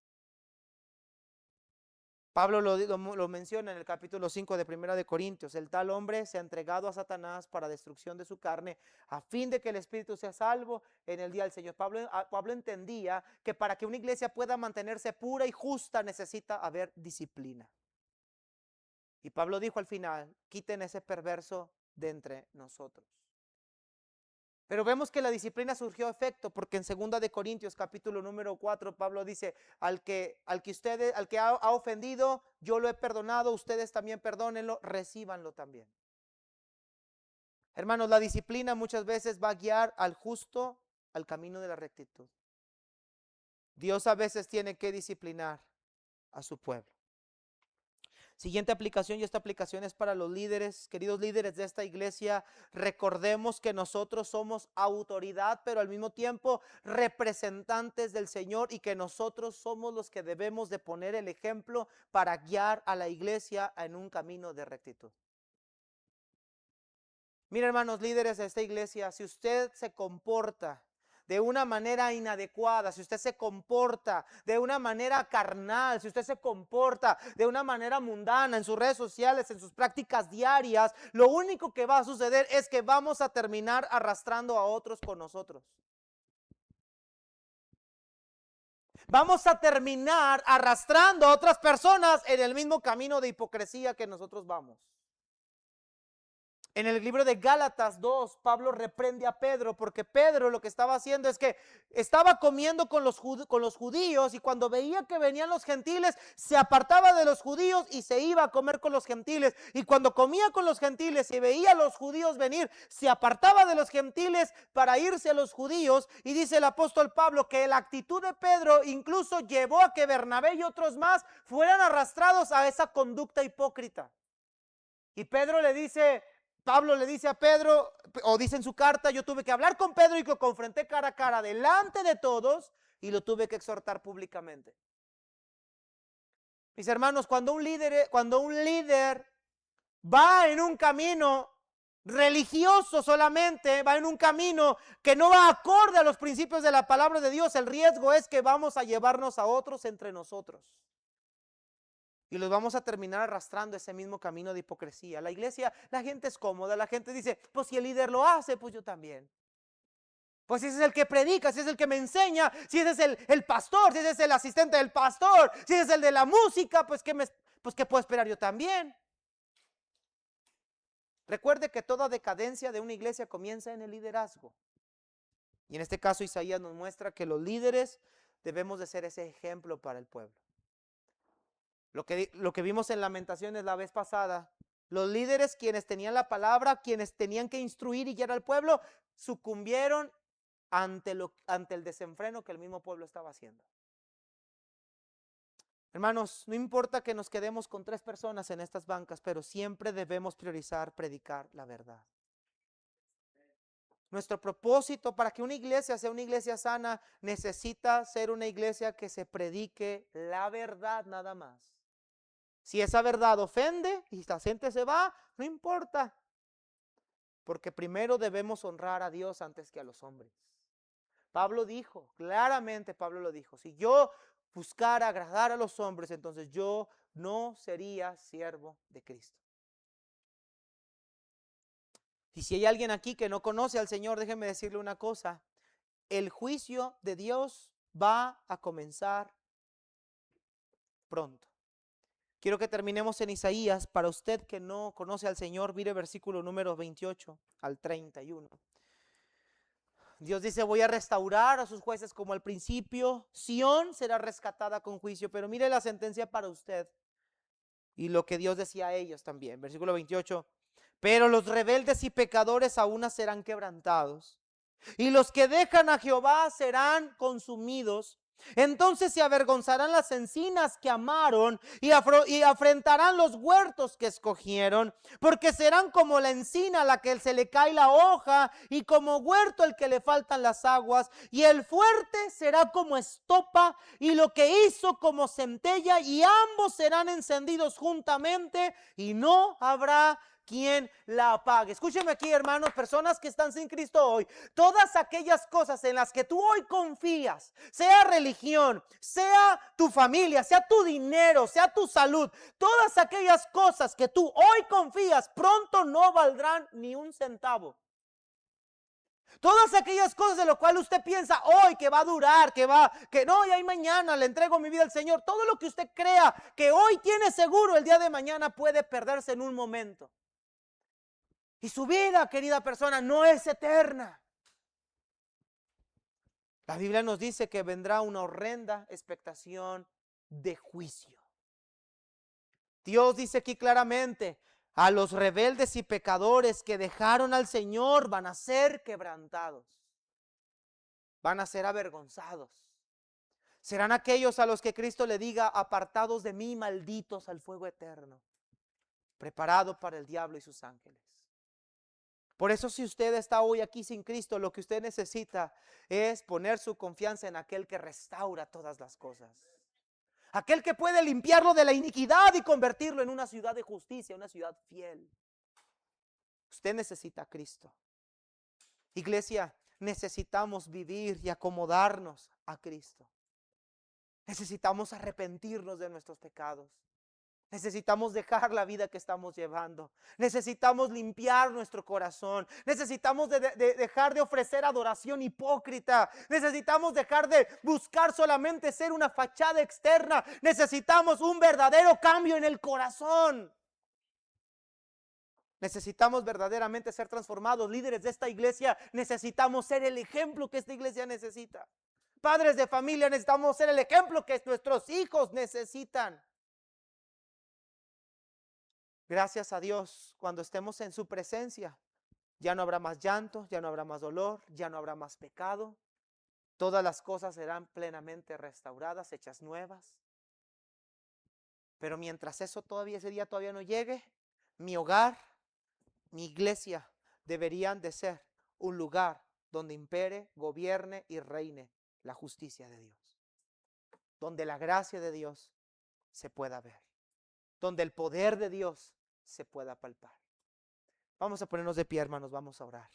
Pablo lo menciona en el capítulo 5 de Primera de Corintios. El tal hombre se ha entregado a Satanás para destrucción de su carne, a fin de que el espíritu sea salvo en el día del Señor. Pablo entendía que para que una iglesia pueda mantenerse pura y justa necesita haber disciplina. Y Pablo dijo al final, quiten ese perverso de entre nosotros. Pero vemos que la disciplina surgió efecto, porque en 2 de Corintios capítulo número 4 Pablo dice, al que ha ofendido, yo lo he perdonado, ustedes también perdónenlo, recíbanlo también. Hermanos, la disciplina muchas veces va a guiar al justo al camino de la rectitud. Dios a veces tiene que disciplinar a su pueblo. Siguiente aplicación, y esta aplicación es para los líderes, queridos líderes de esta iglesia. Recordemos que nosotros somos autoridad, pero al mismo tiempo representantes del Señor, y que nosotros somos los que debemos de poner el ejemplo para guiar a la iglesia en un camino de rectitud. Mira, hermanos líderes de esta iglesia, si usted se comporta de una manera inadecuada, si usted se comporta de una manera carnal, si usted se comporta de una manera mundana en sus redes sociales, en sus prácticas diarias, lo único que va a suceder es que vamos a terminar arrastrando a otros con nosotros. Vamos a terminar arrastrando a otras personas en el mismo camino de hipocresía que nosotros vamos. En el libro de Gálatas 2, Pablo reprende a Pedro, porque Pedro lo que estaba haciendo es que estaba comiendo con los judíos, y cuando veía que venían los gentiles, se apartaba de los judíos y se iba a comer con los gentiles. Y cuando comía con los gentiles y veía a los judíos venir, se apartaba de los gentiles para irse a los judíos. Y dice el apóstol Pablo que la actitud de Pedro incluso llevó a que Bernabé y otros más fueran arrastrados a esa conducta hipócrita. Y Pablo le dice a Pedro, o dice en su carta, yo tuve que hablar con Pedro y lo confronté cara a cara delante de todos y lo tuve que exhortar públicamente. Mis hermanos, cuando un líder va en un camino religioso solamente, va en un camino que no va acorde a los principios de la palabra de Dios, el riesgo es que vamos a llevarnos a otros entre nosotros. Y los vamos a terminar arrastrando ese mismo camino de hipocresía. La iglesia, la gente es cómoda, la gente dice, pues si el líder lo hace, pues yo también. Pues si ese es el que predica, si ese es el que me enseña, si ese es el pastor, si ese es el asistente del pastor, si ese es el de la música, pues ¿qué puedo esperar yo también? Recuerde que toda decadencia de una iglesia comienza en el liderazgo. Y en este caso Isaías nos muestra que los líderes debemos de ser ese ejemplo para el pueblo. Lo que vimos en Lamentaciones la vez pasada, los líderes, quienes tenían la palabra, quienes tenían que instruir y guiar al pueblo, sucumbieron ante el desenfreno que el mismo pueblo estaba haciendo. Hermanos, no importa que nos quedemos con 3 personas en estas bancas, pero siempre debemos priorizar predicar la verdad. Nuestro propósito para que una iglesia sea una iglesia sana necesita ser una iglesia que se predique la verdad nada más. Si esa verdad ofende y la gente se va, no importa. Porque primero debemos honrar a Dios antes que a los hombres. Pablo dijo, claramente Pablo lo dijo, si yo buscara agradar a los hombres, entonces yo no sería siervo de Cristo. Y si hay alguien aquí que no conoce al Señor, déjeme decirle una cosa, el juicio de Dios va a comenzar pronto. Quiero que terminemos en Isaías. Para usted que no conoce al Señor, mire versículo número 28 al 31. Dios dice, voy a restaurar a sus jueces como al principio. Sión será rescatada con juicio. Pero mire la sentencia para usted y lo que Dios decía a ellos también. Versículo 28. Pero los rebeldes y pecadores aún serán quebrantados, y los que dejan a Jehová serán consumidos. Entonces se avergonzarán las encinas que amaron y afrentarán los huertos que escogieron, porque serán como la encina a la que se le cae la hoja, y como huerto al que le faltan las aguas, y el fuerte será como estopa, y lo que hizo como centella, y ambos serán encendidos juntamente, y no habrá quien la apague. Escúcheme aquí, hermanos, personas que están sin Cristo hoy. Todas aquellas cosas en las que tú hoy confías, sea religión, sea tu familia, sea tu dinero, sea tu salud, todas aquellas cosas que tú hoy confías, pronto no valdrán ni un centavo. Todas aquellas cosas de lo cual usted piensa hoy que va a durar, que no, y ahí mañana le entrego mi vida al Señor. Todo lo que usted crea que hoy tiene seguro, el día de mañana puede perderse en un momento. Y su vida, querida persona, no es eterna. La Biblia nos dice que vendrá una horrenda expectación de juicio. Dios dice aquí claramente, a los rebeldes y pecadores que dejaron al Señor van a ser quebrantados. Van a ser avergonzados. Serán aquellos a los que Cristo le diga, apartados de mí, malditos al fuego eterno, preparado para el diablo y sus ángeles. Por eso, si usted está hoy aquí sin Cristo, lo que usted necesita es poner su confianza en aquel que restaura todas las cosas. Aquel que puede limpiarlo de la iniquidad y convertirlo en una ciudad de justicia, una ciudad fiel. Usted necesita a Cristo. Iglesia, necesitamos vivir y acomodarnos a Cristo. Necesitamos arrepentirnos de nuestros pecados. Necesitamos dejar la vida que estamos llevando. Necesitamos limpiar nuestro corazón. Necesitamos dejar de ofrecer adoración hipócrita. Necesitamos dejar de buscar solamente ser una fachada externa. Necesitamos un verdadero cambio en el corazón. Necesitamos verdaderamente ser transformados. Líderes de esta iglesia, necesitamos ser el ejemplo que esta iglesia necesita. Padres de familia, necesitamos ser el ejemplo que nuestros hijos necesitan. Gracias a Dios, cuando estemos en su presencia, ya no habrá más llanto, ya no habrá más dolor, ya no habrá más pecado. Todas las cosas serán plenamente restauradas, hechas nuevas. Pero mientras ese día todavía no llegue, mi hogar, mi iglesia deberían de ser un lugar donde impere, gobierne y reine la justicia de Dios. Donde la gracia de Dios se pueda ver. Donde el poder de Dios se pueda palpar. Vamos a ponernos de pie, hermanos, vamos a orar.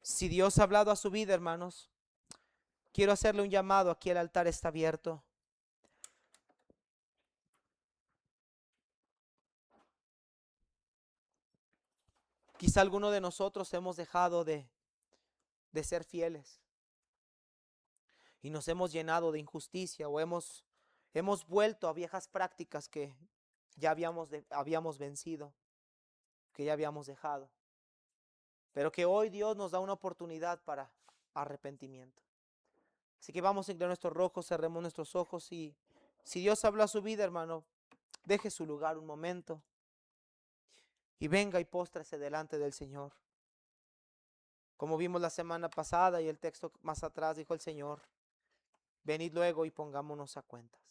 Si Dios ha hablado a su vida, hermanos, quiero hacerle un llamado. Aquí el altar está abierto. Quizá alguno de nosotros hemos dejado de ser fieles y nos hemos llenado de injusticia o hemos vuelto a viejas prácticas que ya habíamos vencido, que ya habíamos dejado, pero que hoy Dios nos da una oportunidad para arrepentimiento. Así que vamos a inclinar nuestros rostros, cerremos nuestros ojos y si Dios habla a su vida, hermano, deje su lugar un momento y venga y póstrese delante del Señor. Como vimos la semana pasada y el texto más atrás, dijo el Señor, venid luego y pongámonos a cuentas.